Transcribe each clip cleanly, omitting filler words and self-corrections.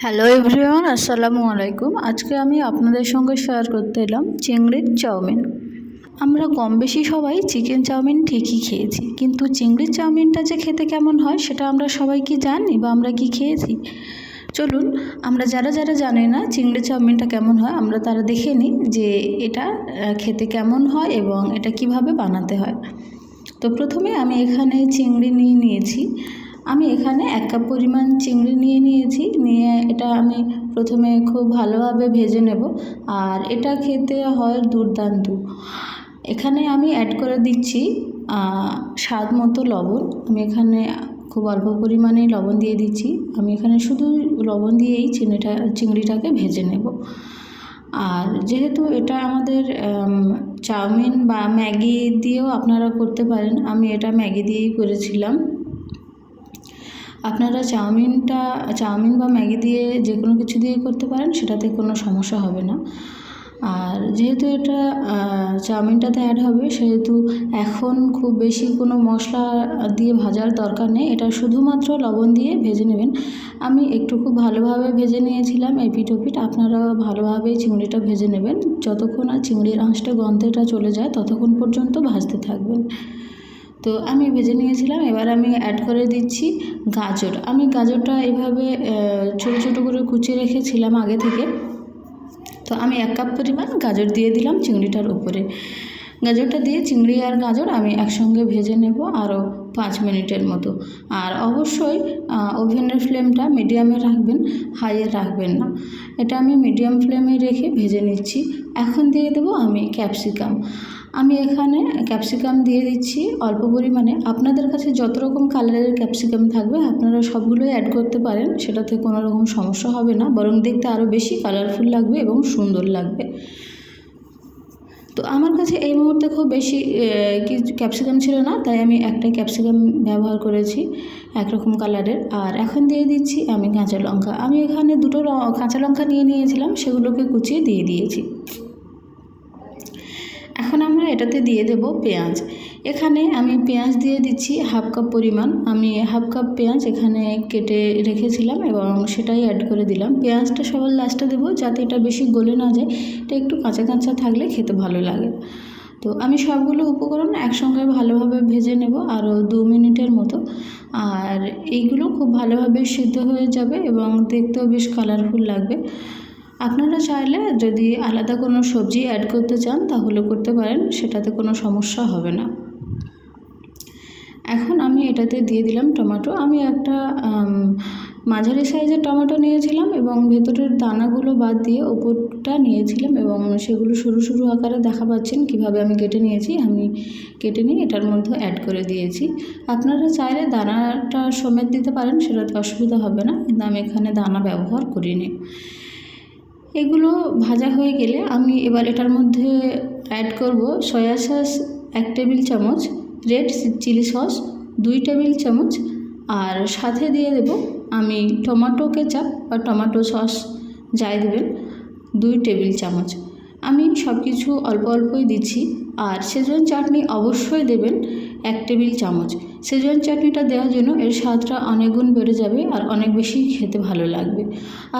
Hello everyone, আসসালামু আলাইকুম। আজকে আমি আপনাদের সঙ্গে শেয়ার করতে এলাম চিংড়ির চাউমিন। আমরা কম বেশি সবাই চিকেন চাউমিন ঠিকই খেয়েছি, কিন্তু চিংড়ির চাউমিনটা যে খেতে কেমন হয় সেটা আমরা সবাই কি জানি বা আমরা কি খেয়েছি? চলুন আমরা যারা যারা জানি না চিংড়ি চাউমিনটা কেমন হয় আমরা তারা দেখে নিই যে এটা খেতে কেমন হয় এবং এটা কিভাবে বানাতে হয়। তো প্রথমে আমি এখানে চিংড়ি নিয়েছি। আমি এখানে 1 কাপ পরিমাণ চিংড়ি নিয়ে এটা আমি প্রথমে খুব ভালোভাবে ভেজে নেব, আর এটা খেতে হয় দুর্দান্ত। এখানে আমি অ্যাড করে দিচ্ছি স্বাদ মতো লবণ। আমি এখানে খুব অল্প পরিমাণেই লবণ দিয়ে দিচ্ছি। আমি এখানে শুধু লবণ দিয়েই চিংড়িটাকে ভেজে নেব। আর যেহেতু এটা আমাদের চাউমিন বা ম্যাগি দিয়েও আপনারা করতে পারেন, আমি এটা ম্যাগি দিয়েই করেছিলাম। আপনারা চাউমিন বা ম্যাগি দিয়ে যে কোনো কিছু দিয়ে করতে পারেন, সেটাতে কোনো সমস্যা হবে না। আর যেহেতু এটা চাউমিনটাতে অ্যাড হবে, সেহেতু এখন খুব বেশি কোনো মশলা দিয়ে ভাজার দরকার নেই। এটা শুধুমাত্র লবণ দিয়ে ভেজে নেবেন। আমি একটু খুব ভালোভাবে ভেজে নিয়েছিলাম এপিঠ ওপিঠ। আপনারাও ভালোভাবেই চিংড়িটা ভেজে নেবেন। যতক্ষণ আর চিংড়ির আঁশটা গন্ধটা চলে যায় ততক্ষণ পর্যন্ত ভাজতে থাকবেন। তো আমি ভেজে নিয়েছিলাম। এবার আমি অ্যাড করে দিচ্ছি গাজর। আমি গাজরটা এভাবে ছোটো ছোটো করে কুচিয়ে রেখেছিলাম আগে থেকে। তো আমি 1 কাপ পরিমাণ গাজর দিয়ে দিলাম চিংড়িটার উপরে। গাজরটা দিয়ে চিংড়ি আর গাজর আমি একসঙ্গে ভেজে নেব আরও 5 মিনিটের মতো। আর অবশ্যই ওভেনের ফ্লেমটা মিডিয়ামে রাখবেন, হাইয়ে রাখবেন না। এটা আমি মিডিয়াম ফ্লেমে রেখে ভেজে নিচ্ছি। এখন দিয়ে দেবো আমি ক্যাপসিকাম। আমি এখানে ক্যাপসিকাম দিয়ে দিচ্ছি অল্প পরিমাণে। আপনাদের কাছে যত রকম কালারের ক্যাপসিকাম থাকবে আপনারা সবগুলোই অ্যাড করতে পারেন, সেটাতে কোনো রকম সমস্যা হবে না, বরং দেখতে আরও বেশি কালারফুল লাগবে এবং সুন্দর লাগবে। তো আমার কাছে এই মুহূর্তে খুব বেশি ক্যাপসিকাম ছিল না, তাই আমি একটাই ক্যাপসিকাম ব্যবহার করেছি একরকম কালারের। আর এখন দিয়ে দিচ্ছি আমি কাঁচা লঙ্কা। আমি এখানে 2টো কাঁচা লঙ্কা নিয়েছিলাম, সেগুলোকে কুচিয়ে দিয়ে দিয়েছি। এখন আমরা এটাতে দিয়ে দেব পেঁয়াজ। এখানে আমি পেঁয়াজ দিয়ে দিচ্ছি 1/2 কাপ পরিমাণ। আমি 1/2 কাপ পেঁয়াজ এখানে কেটে রেখেছিলাম এবং সেটাই অ্যাড করে দিলাম। পেঁয়াজটা সবার লাস্টে দেবো, যাতে এটা বেশি গলে না যায়। এটা একটু কাঁচা কাঁচা থাকলে খেতে ভালো লাগে। তো আমি সবগুলো উপকরণ একসঙ্গে ভালোভাবে ভেজে নেব আরও 2 মিনিটের মতো। আর এইগুলো খুব ভালোভাবে সিদ্ধ হয়ে যাবে এবং দেখতেও বেশ কালারফুল লাগবে। আপনারা চাইলে যদি আলাদা কোনো সবজি অ্যাড করতে চান তাহলে করতে পারেন, সেটাতে কোনো সমস্যা হবে না। এখন আমি এটাতে দিয়ে দিলাম টমেটো। আমি একটা মাঝারি সাইজের টমেটো নিয়েছিলাম এবং ভেতরের দানাগুলো বাদ দিয়ে ওপরটা নিয়েছিলাম এবং সেগুলো সরু সরু আকারে দেখা পাচ্ছেন কীভাবে আমি কেটে নিয়েছি। আমি কেটে নিয়ে এটার মধ্যে অ্যাড করে দিয়েছি। আপনারা চাইলে দানাটা সমেত দিতে পারেন, সেটাতে অসুবিধা হবে না, কিন্তু আমি এখানে দানা ব্যবহার করিনি। এগুলো ভাজা হয়ে গেলে আমি এবার এটার মধ্যে অ্যাড করব সয়া সস 1 টেবিল চামচ, রেড চিলি সস 2 টেবিল চামচ, আর সাথে দিয়ে দেব আমি টমেটো কেচাপ বা টমেটো সস যাই দেবেন 2 টেবিল চামচ। আমি সব কিছু অল্প অল্পই দিচ্ছি। আর সেজওয়ান চাটনি অবশ্যই দেবেন 1 টেবিল চামচ। সেজওয়ান চাটনিটা দেওয়ার জন্য এর স্বাদটা অনেক গুণ বেড়ে যাবে আর অনেক বেশি খেতে ভালো লাগবে।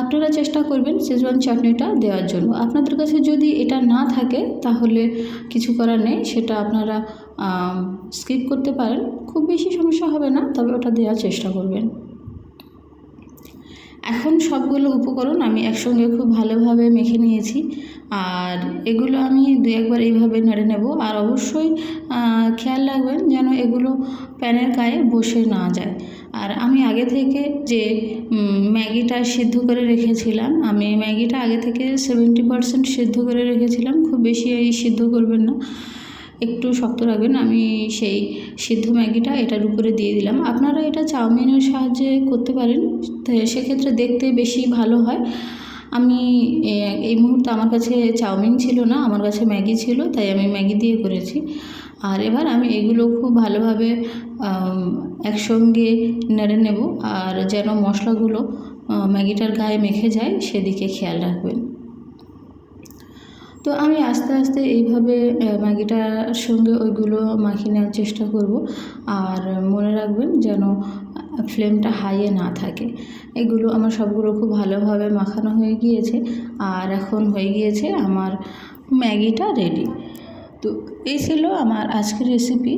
আপনারা চেষ্টা করবেন সেজওয়ান চাটনিটা দেওয়ার জন্য। আপনাদের কাছে যদি এটা না থাকে তাহলে কিছু করার নেই, সেটা আপনারা স্কিপ করতে পারেন। খুব বেশি সমস্যা হবে না, তবে ওটা দেওয়ার চেষ্টা করবেন। এখন সবগুলো উপকরণ আমি একসঙ্গে খুব ভালোভাবে মেখে নিয়েছি। আর এগুলো আমি 2-1 বার এইভাবে নেড়ে নেব। আর অবশ্যই খেয়াল রাখবেন যেন এগুলো প্যানের গায়ে বসে না যায়। আর আমি আগে থেকে যে ম্যাগিটা সিদ্ধ করে রেখেছিলাম, আমি ম্যাগিটা আগে থেকে 70% সিদ্ধ করে রেখেছিলাম। খুব বেশি সিদ্ধ করবেন না, একটু শক্ত রাখবেন। আমি সেই সিদ্ধ ম্যাগিটা এটার উপরে দিয়ে দিলাম। আপনারা এটা চাউমিনের সাহায্যে করতে পারেন, সেক্ষেত্রে দেখতে বেশি ভালো হয়। আমি এই মুহূর্তে আমার কাছে চাউমিন ছিল না, আমার কাছে ম্যাগি ছিল, তাই আমি ম্যাগি দিয়ে করেছি। আর এবার আমি এগুলো খুব ভালোভাবে একসঙ্গে নেড়ে নেব, আর যেন মশলাগুলো ম্যাগিটার গায়ে মেখে যায় সেদিকে খেয়াল রাখবেন। তো আমি আস্তে আস্তে এইভাবে ম্যাগিটার সঙ্গে ওইগুলো মাখিয়ে নেওয়ার চেষ্টা করব। আর মনে রাখবেন যেন ফ্লেমটা হাইয়ে না থাকে। এগুলো আমার সবগুলো খুব ভালোভাবে মাখানো হয়ে গিয়েছে, আর এখন হয়ে গিয়েছে আমার ম্যাগিটা রেডি। তো এই ছিল আমার আজকের রেসিপি,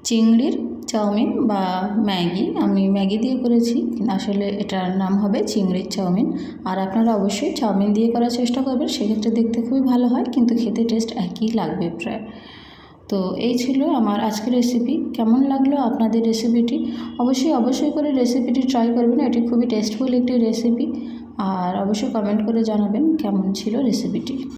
চিংড়ির চাউমিন বা ম্যাগি। আমি ম্যাগি দিয়ে করেছি, আসলে এটার নাম হবে চিংড়ির চাউমিন। আর আপনারা অবশ্যই চাউমিন দিয়ে করার চেষ্টা করবেন, সেক্ষেত্রে দেখতে খুবই ভালো হয়, কিন্তু খেতে টেস্ট একই লাগবে প্রায়। তো এই ছিল আমার আজকের রেসিপি। কেমন লাগলো আপনাদের রেসিপিটি? অবশ্যই করে রেসিপিটি ট্রাই করবেন, এটি খুবই টেস্টফুল একটি রেসিপি। আর অবশ্যই কমেন্ট করে জানাবেন কেমন ছিল রেসিপিটি।